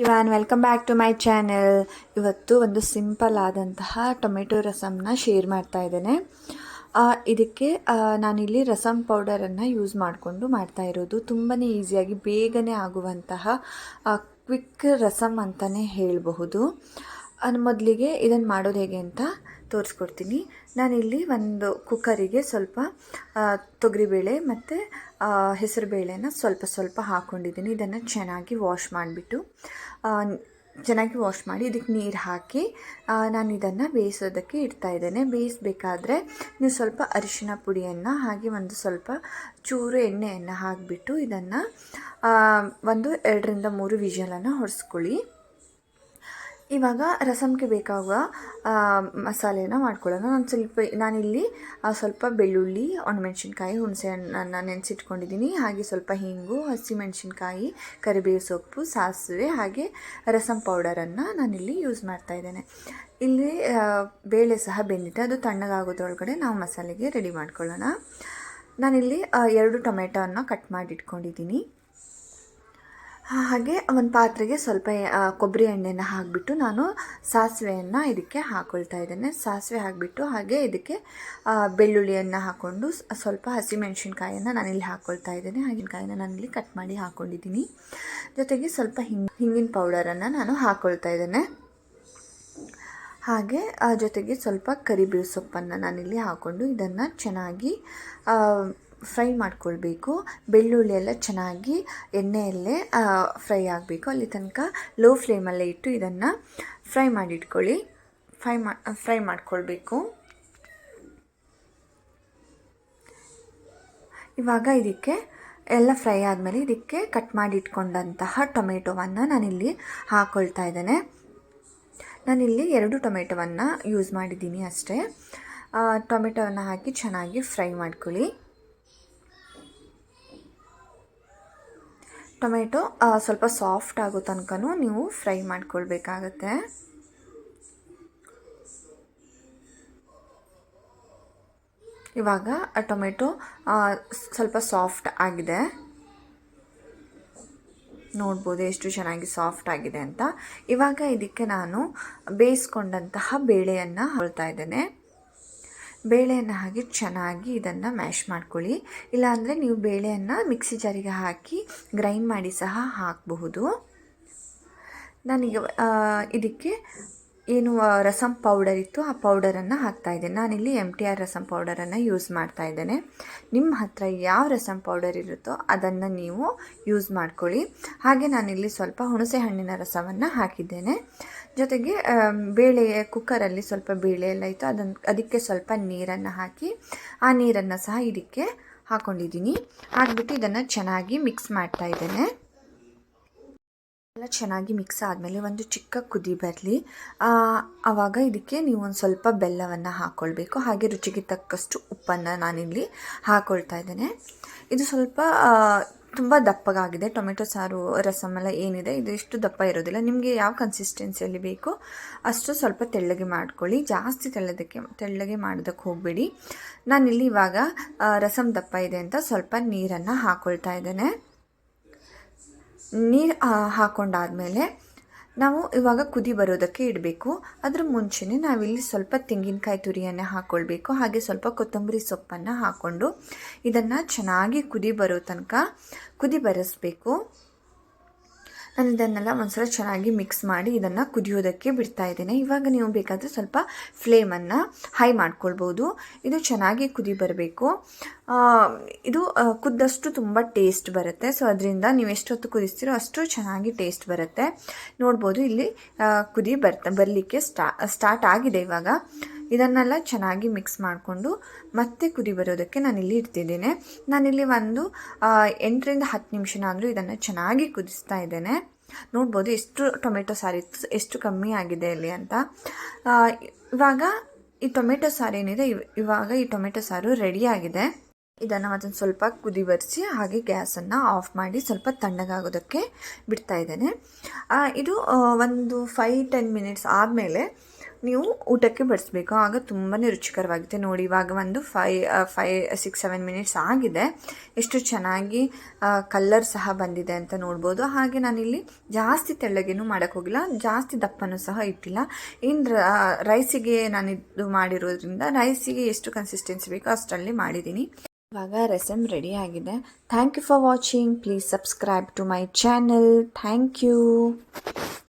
Ivan welcome back to my channel. ಇವತ್ತು ಒಂದು simple ಆದಂತಹ ಟೊಮೆಟೊ ರಸಮ್ನ ಶೇರ್ ಮಾಡ್ತಾ ಇದ್ದೇನೆ. ಇದಕ್ಕೆ ನಾನಿಲ್ಲಿ ರಸಮ್ ಪೌಡರನ್ನು ಯೂಸ್ ಮಾಡಿಕೊಂಡು ಮಾಡ್ತಾ ಇರೋದು. ತುಂಬಾ ಈಸಿಯಾಗಿ ಬೇಗನೆ ಆಗುವಂತಹ ಕ್ವಿಕ್ ರಸಮ್ ಅಂತಲೇ ಹೇಳಬಹುದು. ಮೊದಲಿಗೆ ಇದನ್ನು ಮಾಡೋದು ಹೇಗೆ ಅಂತ ತೋರಿಸ್ಕೊಡ್ತೀನಿ. ನಾನಿಲ್ಲಿ ಒಂದು ಕುಕ್ಕರಿಗೆ ಸ್ವಲ್ಪ ತೊಗರಿಬೇಳೆ ಮತ್ತು ಹೆಸರುಬೇಳೆನ ಸ್ವಲ್ಪ ಹಾಕ್ಕೊಂಡಿದ್ದೀನಿ. ಇದನ್ನು ಚೆನ್ನಾಗಿ ವಾಶ್ ಮಾಡಿಬಿಟ್ಟು ಇದಕ್ಕೆ ನೀರು ಹಾಕಿ ನಾನು ಇದನ್ನು ಬೇಯಿಸೋದಕ್ಕೆ ಇಡ್ತಾಯಿದ್ದೇನೆ. ಬೇಯಿಸಬೇಕಾದ್ರೆ ನೀವು ಸ್ವಲ್ಪ ಅರಿಶಿನ ಪುಡಿಯನ್ನು ಹಾಗೆ ಒಂದು ಸ್ವಲ್ಪ ಚೂರು ಎಣ್ಣೆಯನ್ನು ಹಾಕಿಬಿಟ್ಟು ಇದನ್ನು 2 ರಿಂದ 3 ವಿಷಲನ್ನು ಹೊಡೆಸ್ಕೊಳ್ಳಿ. ಇವಾಗ ರಸಮ್ಗೆ ಬೇಕಾಗುವ ಮಸಾಲೆನ ಮಾಡ್ಕೊಳ್ಳೋಣ. ನಾನಿಲ್ಲಿ ಸ್ವಲ್ಪ ಬೆಳ್ಳುಳ್ಳಿ, ಒಣಮೆಣಸಿನ್ಕಾಯಿ, ಹುಣಸೆ ಹಣ್ಣನ್ನು ನೆನೆಸಿಟ್ಕೊಂಡಿದ್ದೀನಿ. ಹಾಗೆ ಸ್ವಲ್ಪ ಹಿಂಗು, ಹಸಿಮೆಣಸಿನ್ಕಾಯಿ, ಕರಿಬೇವು ಸೊಪ್ಪು, ಸಾಸಿವೆ ಹಾಗೆ ರಸಮ್ ಪೌಡರನ್ನು ನಾನಿಲ್ಲಿ ಯೂಸ್ ಮಾಡ್ತಾ ಇದ್ದೇನೆ. ಇಲ್ಲಿ ಬೇಳೆ ಸಹ ಬೆಂದಿದೆ, ಅದು ತಣ್ಣಗಾಗೋದ್ರೊಳಗಡೆ ನಾವು ಮಸಾಲೆಗೆ ರೆಡಿ ಮಾಡ್ಕೊಳ್ಳೋಣ. ನಾನಿಲ್ಲಿ 2 ಟೊಮೆಟೊವನ್ನು ಕಟ್ ಮಾಡಿ ಇಟ್ಕೊಂಡಿದ್ದೀನಿ. ಹಾಗೆ ಒಂದು ಪಾತ್ರೆಗೆ ಸ್ವಲ್ಪ ಕೊಬ್ಬರಿ ಎಣ್ಣೆನ ಹಾಕಿಬಿಟ್ಟು ನಾನು ಸಾಸಿವೆಯನ್ನು ಇದಕ್ಕೆ ಹಾಕ್ಕೊಳ್ತಾ ಇದ್ದೇನೆ. ಸಾಸಿವೆ ಹಾಕಿಬಿಟ್ಟು ಹಾಗೆ ಇದಕ್ಕೆ ಬೆಳ್ಳುಳ್ಳಿಯನ್ನು ಹಾಕ್ಕೊಂಡು ಸ್ವಲ್ಪ ಹಸಿಮೆಣಸಿನ್ಕಾಯನ್ನು ನಾನಿಲ್ಲಿ ಹಾಕ್ಕೊಳ್ತಾ ಇದ್ದೇನೆ. ಹಾಗಿನಕಾಯಿನ ನಾನಿಲ್ಲಿ ಕಟ್ ಮಾಡಿ ಹಾಕ್ಕೊಂಡಿದ್ದೀನಿ. ಜೊತೆಗೆ ಸ್ವಲ್ಪ ಹಿಂಗಿನ ಪೌಡರನ್ನು ನಾನು ಹಾಕ್ಕೊಳ್ತಾ ಇದ್ದೇನೆ. ಹಾಗೆ ಜೊತೆಗೆ ಸ್ವಲ್ಪ ಕರಿಬೇವು ಸೊಪ್ಪನ್ನು ನಾನಿಲ್ಲಿ ಹಾಕ್ಕೊಂಡು ಇದನ್ನು ಚೆನ್ನಾಗಿ ಫ್ರೈ ಮಾಡ್ಕೊಳ್ಬೇಕು. ಬೆಳ್ಳುಳ್ಳಿ ಎಲ್ಲ ಚೆನ್ನಾಗಿ ಎಣ್ಣೆಯಲ್ಲೇ ಫ್ರೈ ಆಗಬೇಕು. ಅಲ್ಲಿ ತನಕ ಲೋ ಫ್ಲೇಮಲ್ಲೇ ಇಟ್ಟು ಇದನ್ನು ಫ್ರೈ ಮಾಡಿಟ್ಕೊಳ್ಳಿ. ಫ್ರೈ ಮಾಡ್ಕೊಳ್ಬೇಕು. ಇವಾಗ ಇದಕ್ಕೆ ಎಲ್ಲ ಫ್ರೈ ಆದಮೇಲೆ ಇದಕ್ಕೆ ಕಟ್ ಮಾಡಿ ಇಟ್ಕೊಂಡಂತಹ ಟೊಮೆಟೊವನ್ನು ನಾನಿಲ್ಲಿ ಹಾಕ್ಕೊಳ್ತಾ ಇದ್ದೇನೆ. ನಾನಿಲ್ಲಿ 2 ಟೊಮೆಟೊವನ್ನು ಯೂಸ್ ಮಾಡಿದ್ದೀನಿ ಅಷ್ಟೇ. ಟೊಮೆಟೊವನ್ನು ಹಾಕಿ ಚೆನ್ನಾಗಿ ಫ್ರೈ ಮಾಡ್ಕೊಳ್ಳಿ. ಟೊಮೆಟೊ ಸ್ವಲ್ಪ ಸಾಫ್ಟ್ ಆಗೋ ತನಕ ನೀವು ಫ್ರೈ ಮಾಡ್ಕೊಳ್ಬೇಕಾಗತ್ತೆ. ಇವಾಗ ಟೊಮೆಟೊ ಸ್ವಲ್ಪ ಸಾಫ್ಟ್ ಆಗಿದೆ, ನೋಡ್ಬೋದು ಎಷ್ಟು ಚೆನ್ನಾಗಿ ಸಾಫ್ಟ್ ಆಗಿದೆ ಅಂತ. ಇವಾಗ ಇದಕ್ಕೆ ನಾನು ಬೇಯಿಸ್ಕೊಂಡಂತಹ ಬೇಳೆಯನ್ನು ಹಾಕ್ತಾ ಇದ್ದೇನೆ. ಬೇಳೆಯನ್ನು ಹಾಕಿ ಚೆನ್ನಾಗಿ ಇದನ್ನು ಮ್ಯಾಶ್ ಮಾಡ್ಕೊಳ್ಳಿ. ಇಲ್ಲಾಂದರೆ ನೀವು ಬೇಳೆಯನ್ನು ಮಿಕ್ಸಿ ಜಾರಿಗೆ ಹಾಕಿ ಗ್ರೈಂಡ್ ಮಾಡಿ ಸಹ ಹಾಕಬಹುದು. ನಾನೀಗ ಇದಕ್ಕೆ ಏನು ರಸಮ್ ಪೌಡರ್ ಇತ್ತು ಆ ಪೌಡರನ್ನು ಹಾಕ್ತಾಯಿದ್ದೇನೆ. ನಾನಿಲ್ಲಿ MTR ರಸಮ್ ಪೌಡರನ್ನು ಯೂಸ್ ಮಾಡ್ತಾ ಇದ್ದೇನೆ. ನಿಮ್ಮ ಹತ್ರ ಯಾವ ರಸಮ್ ಪೌಡರ್ ಇರುತ್ತೋ ಅದನ್ನು ನೀವು ಯೂಸ್ ಮಾಡ್ಕೊಳ್ಳಿ. ಹಾಗೆ ನಾನಿಲ್ಲಿ ಸ್ವಲ್ಪ ಹುಣಸೆ ಹಣ್ಣಿನ ರಸವನ್ನು ಹಾಕಿದ್ದೇನೆ. ಜೊತೆಗೆ ಬೇಳೆ ಕುಕ್ಕರಲ್ಲಿ ಸ್ವಲ್ಪ ಬೇಳೆ ಎಲ್ಲ ಇತ್ತು, ಅದಕ್ಕೆ ಸ್ವಲ್ಪ ನೀರನ್ನು ಹಾಕಿ ಆ ನೀರನ್ನು ಸಹ ಇದಕ್ಕೆ ಹಾಕ್ಕೊಂಡಿದ್ದೀನಿ. ಹಾಕ್ಬಿಟ್ಟು ಇದನ್ನು ಚೆನ್ನಾಗಿ ಮಿಕ್ಸ್ ಮಾಡ್ತಾ ಇದ್ದೇನೆ. ಎಲ್ಲ ಚೆನ್ನಾಗಿ ಮಿಕ್ಸ್ ಆದಮೇಲೆ ಒಂದು ಚಿಕ್ಕ ಕುದಿ ಬರಲಿ. ಆವಾಗ ಇದಕ್ಕೆ ನೀವು ಒಂದು ಸ್ವಲ್ಪ ಬೆಲ್ಲವನ್ನು ಹಾಕ್ಕೊಳ್ಬೇಕು. ಹಾಗೆ ರುಚಿಗೆ ತಕ್ಕಷ್ಟು ಉಪ್ಪನ್ನು ನಾನಿಲ್ಲಿ ಹಾಕ್ಕೊಳ್ತಾ ಇದ್ದೇನೆ. ಇದು ಸ್ವಲ್ಪ ತುಂಬ ದಪ್ಪಗಾಗಿದೆ. ಟೊಮೆಟೊ ಸಾರು ರಸಮೆಲ್ಲ ಏನಿದೆ ಇದು ಇಷ್ಟು ದಪ್ಪ ಇರೋದಿಲ್ಲ. ನಿಮಗೆ ಯಾವ ಕನ್ಸಿಸ್ಟೆನ್ಸಿಯಲ್ಲಿ ಬೇಕೋ ಅಷ್ಟು ಸ್ವಲ್ಪ ತೆಳ್ಳಗೆ ಮಾಡ್ಕೊಳ್ಳಿ. ಜಾಸ್ತಿ ತೆಳ್ಳಗೆ ಮಾಡೋದಕ್ಕೆ ಹೋಗಬೇಡಿ. ನಾನಿಲ್ಲಿ ಇವಾಗ ರಸಮ್ ದಪ್ಪ ಇದೆ ಅಂತ ಸ್ವಲ್ಪ ನೀರನ್ನು ಹಾಕ್ಕೊಳ್ತಾ ಇದ್ದೇನೆ. ನೀರು ಹಾಕ್ಕೊಂಡಾದ್ಮೇಲೆ ನಾವು ಇವಾಗ ಕುದಿ ಬರೋದಕ್ಕೆ ಇಡಬೇಕು. ಅದ್ರ ಮುಂಚೆನೇ ನಾವಿಲ್ಲಿ ಸ್ವಲ್ಪ ತೆಂಗಿನಕಾಯಿ ತುರಿಯನ್ನು ಹಾಕ್ಕೊಳ್ಬೇಕು. ಹಾಗೆ ಸ್ವಲ್ಪ ಕೊತ್ತಂಬರಿ ಸೊಪ್ಪನ್ನು ಹಾಕ್ಕೊಂಡು ಇದನ್ನು ಚೆನ್ನಾಗಿ ಕುದಿ ಬರೋ ತನಕ ಕುದಿ ಬರಿಸಬೇಕು. ನಾನು ಇದನ್ನೆಲ್ಲ ಒಂದ್ಸಲ ಚೆನ್ನಾಗಿ ಮಿಕ್ಸ್ ಮಾಡಿ ಇದನ್ನು ಕುದಿಯೋದಕ್ಕೆ ಬಿಡ್ತಾ ಇದ್ದೇನೆ. ಇವಾಗ ನೀವು ಬೇಕಾದರೆ ಸ್ವಲ್ಪ ಫ್ಲೇಮನ್ನು ಹೈ ಮಾಡ್ಕೊಳ್ಬೋದು. ಇದು ಚೆನ್ನಾಗಿ ಕುದಿ ಬರಬೇಕು. ಇದು ಕುದ್ದಷ್ಟು ತುಂಬ ಟೇಸ್ಟ್ ಬರುತ್ತೆ. ಸೊ ಅದರಿಂದ ನೀವು ಎಷ್ಟೊತ್ತು ಕುದಿಸ್ತೀರೋ ಅಷ್ಟು ಚೆನ್ನಾಗಿ ಟೇಸ್ಟ್ ಬರುತ್ತೆ. ನೋಡ್ಬೋದು ಇಲ್ಲಿ ಕುದಿ ಬರಲಿಕ್ಕೆ ಸ್ಟಾರ್ಟ್ ಆಗಿದೆ. ಇವಾಗ ಇದನ್ನೆಲ್ಲ ಚೆನ್ನಾಗಿ ಮಿಕ್ಸ್ ಮಾಡಿಕೊಂಡು ಮತ್ತೆ ಕುದಿ ಬರೋದಕ್ಕೆ ನಾನಿಲ್ಲಿ ಇಡ್ತಿದ್ದೇನೆ. ನಾನಿಲ್ಲಿ ಒಂದು 8 ರಿಂದ 10 ನಿಮಿಷನಾದರೂ ಇದನ್ನು ಚೆನ್ನಾಗಿ ಕುದಿಸ್ತಾ ಇದ್ದೇನೆ. ನೋಡ್ಬೋದು ಎಷ್ಟು ಟೊಮೆಟೊ ಸಾರಿತ್ತು, ಎಷ್ಟು ಕಮ್ಮಿ ಆಗಿದೆ ಇಲ್ಲಿ ಅಂತ. ಇವಾಗ ಈ ಟೊಮೆಟೊ ಸಾರು ಏನಿದೆ, ಇವಾಗ ಈ ಟೊಮೆಟೊ ಸಾರು ರೆಡಿಯಾಗಿದೆ. ಇದನ್ನು ಮತ್ತೊಂದು ಸ್ವಲ್ಪ ಕುದಿ ಬರಿಸಿ ಹಾಗೆ ಗ್ಯಾಸನ್ನು ಆಫ್ ಮಾಡಿ ಸ್ವಲ್ಪ ತಣ್ಣಗಾಗೋದಕ್ಕೆ ಬಿಡ್ತಾ ಇದ್ದೇನೆ. ಇದು ಒಂದು 5-10 ಮಿನಿಟ್ಸ್ ಆದಮೇಲೆ ನೀವು ಊಟಕ್ಕೆ ಬಡಿಸ್ಬೇಕು. ಆಗ ತುಂಬಾ ರುಚಿಕರವಾಗುತ್ತೆ. ನೋಡಿ ಇವಾಗ ಒಂದು 5-6-7 ಮಿನಿಟ್ಸ್ ಆಗಿದೆ. ಎಷ್ಟು ಚೆನ್ನಾಗಿ ಕಲ್ಲರ್ ಸಹ ಬಂದಿದೆ ಅಂತ ನೋಡ್ಬೋದು. ಹಾಗೆ ನಾನಿಲ್ಲಿ ಜಾಸ್ತಿ ತೆಳ್ಳಗೇನು ಮಾಡೋಕ್ಕೆ ಹೋಗಿಲ್ಲ, ಜಾಸ್ತಿ ದಪ್ಪನೂ ಸಹ ಇಟ್ಟಿಲ್ಲ. ಇನ್ನು ರೈಸಿಗೆ ನಾನಿದು ಮಾಡಿರೋದ್ರಿಂದ ರೈಸಿಗೆ ಎಷ್ಟು ಕನ್ಸಿಸ್ಟೆನ್ಸಿ ಬೇಕೋ ಅಷ್ಟರಲ್ಲಿ ಮಾಡಿದ್ದೀನಿ. ಇವಾಗ ರಸಮ್ ರೆಡಿ ಆಗಿದೆ. Thank you for watching. Please subscribe to my channel. Thank you.